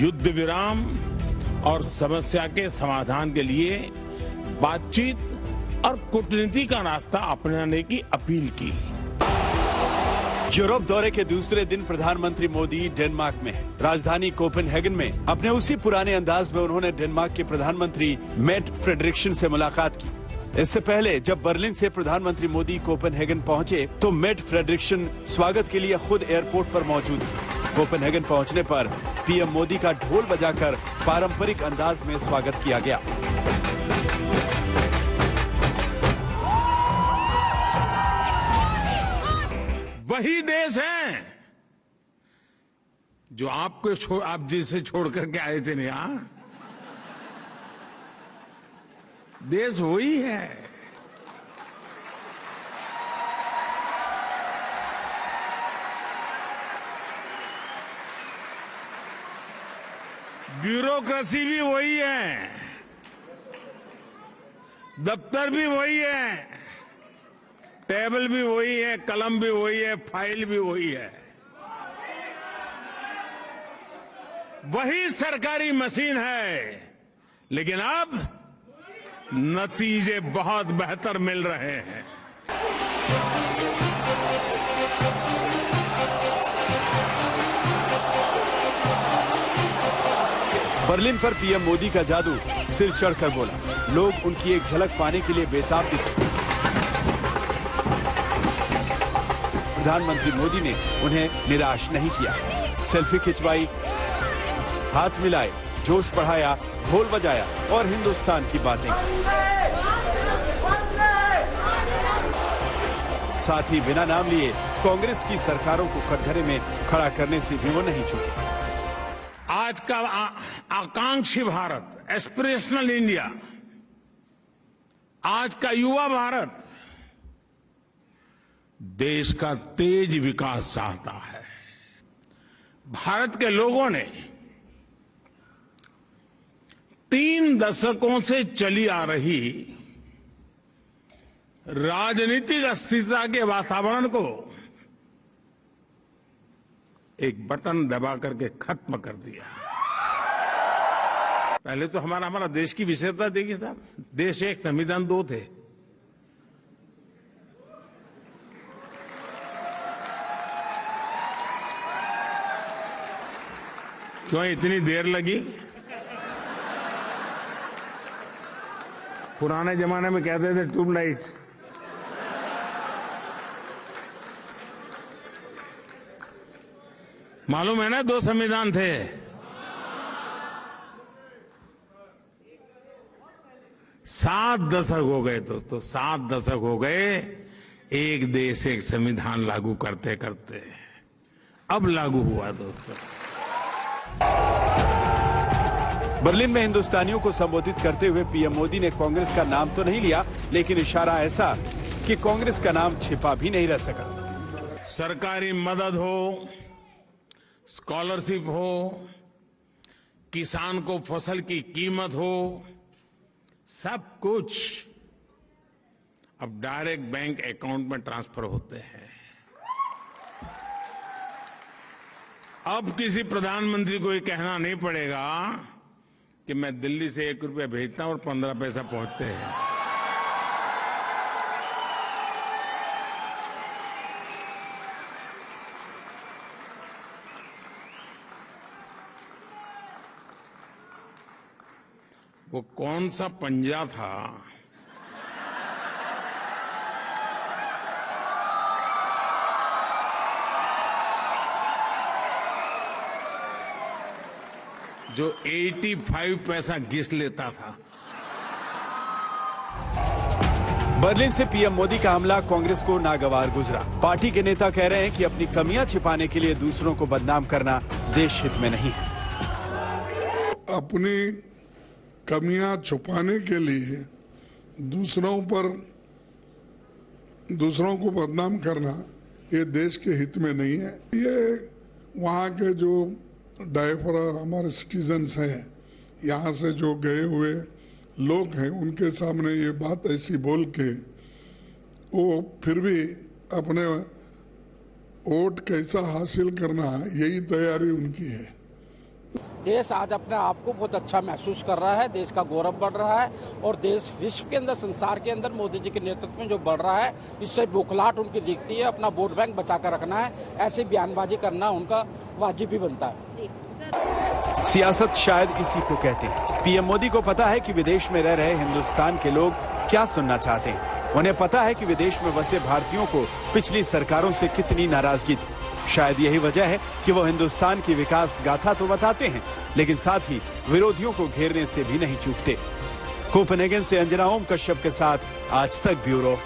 युद्ध विराम और समस्या के समाधान के लिए बातचीत और कूटनीति का रास्ता अपनाने की अपील की। यूरोप दौरे के दूसरे दिन प्रधानमंत्री मोदी डेनमार्क में हैं। राजधानी कोपेनहेगन में अपने उसी पुराने अंदाज में उन्होंने डेनमार्क के प्रधानमंत्री मेट फ्रेडरिक्सन से मुलाकात की। इससे पहले जब बर्लिन से प्रधानमंत्री मोदी कोपेनहेगन पहुंचे तो मेट फ्रेडरिक्सन स्वागत के लिए खुद एयरपोर्ट पर मौजूद थे। कोपेनहेगन पहुंचने पर पीएम मोदी का ढोल बजाकर पारंपरिक अंदाज में स्वागत किया गया। वही देश है जो आप जिसे छोड़ करके आए थे यहाँ, देश वही है। ब्यूरोक्रेसी भी वही है, दफ्तर भी वही है, टेबल भी वही है, कलम भी वही है, फाइल भी वही है। वही सरकारी मशीन है, लेकिन अब नतीजे बहुत बेहतर मिल रहे हैं। बर्लिन पर पीएम मोदी का जादू सिर चढ़कर बोला। लोग उनकी एक झलक पाने के लिए बेताब दिखे। प्रधानमंत्री मोदी ने उन्हें निराश नहीं किया। सेल्फी खिंचवाई, हाथ मिलाए, जोश बढ़ाया, ढोल बजाया और हिंदुस्तान की बातें की। साथ ही बिना नाम लिए कांग्रेस की सरकारों को कटघरे में खड़ा करने से भी वो नहीं चूके। आज का आकांक्षी भारत, एस्पिरेशनल इंडिया, आज का युवा भारत देश का तेज विकास चाहता है। भारत के लोगों ने 3 दशकों से चली आ रही राजनीतिक अस्थिरता के वातावरण को एक बटन दबा करके खत्म कर दिया। पहले तो हमारा देश की विशेषता देखिए साहब, देश एक संविधान 2 थे। क्यों इतनी देर लगी? पुराने जमाने में कहते थे ट्यूबलाइट। मालूम है ना 2 संविधान थे। सात दशक हो गए दोस्तों, 7 दशक हो गए एक देश एक संविधान लागू करते करते। अब लागू हुआ दोस्तों। बर्लिन में हिंदुस्तानियों को संबोधित करते हुए पीएम मोदी ने कांग्रेस का नाम तो नहीं लिया, लेकिन इशारा ऐसा कि कांग्रेस का नाम छिपा भी नहीं रह सका। सरकारी मदद हो, स्कॉलरशिप हो, किसान को फसल की कीमत हो, सब कुछ अब डायरेक्ट बैंक अकाउंट में ट्रांसफर होते हैं। अब किसी प्रधानमंत्री को ये कहना नहीं पड़ेगा कि मैं दिल्ली से 1 रुपया भेजता हूं और 15 पैसा पहुंचते हैं। वो कौन सा पंजा था जो 85 पैसा घिस लेता था? बर्लिन से पीएम मोदी का हमला कांग्रेस को नागवार गुजरा। पार्टी के नेता कह रहे हैं कि अपनी कमियां छिपाने के लिए दूसरों को बदनाम करना देश हित में नहीं है। अपनी कमियां छुपाने के लिए दूसरों को बदनाम करना ये देश के हित में नहीं है। ये वहाँ के जो डायस्पोरा हमारे सिटीजन्स हैं, यहाँ से जो गए हुए लोग हैं, उनके सामने ये बात ऐसी बोल के वो फिर भी अपने वोट कैसा हासिल करना है, यही तैयारी उनकी है। देश आज अपने आप को बहुत अच्छा महसूस कर रहा है, देश का गौरव बढ़ रहा है और देश विश्व के अंदर, संसार के अंदर मोदी जी के नेतृत्व में जो बढ़ रहा है, इससे बुखलाहट उनकी दिखती है। अपना वोट बैंक बचा कर रखना है, ऐसी बयानबाजी करना उनका वाजिब भी बनता है। सियासत शायद इसी को कहते हैं। पीएम मोदी को पता है कि विदेश में रह रहे हिंदुस्तान के लोग क्या सुनना चाहते हैं। उन्हें पता है कि विदेश में बसे भारतीयों को पिछली सरकारों से कितनी नाराजगी थी। शायद यही वजह है कि वो हिंदुस्तान की विकास गाथा तो बताते हैं, लेकिन साथ ही विरोधियों को घेरने से भी नहीं चूकते। कोपेनहेगन से अंजना ओम कश्यप के साथ आज तक ब्यूरो।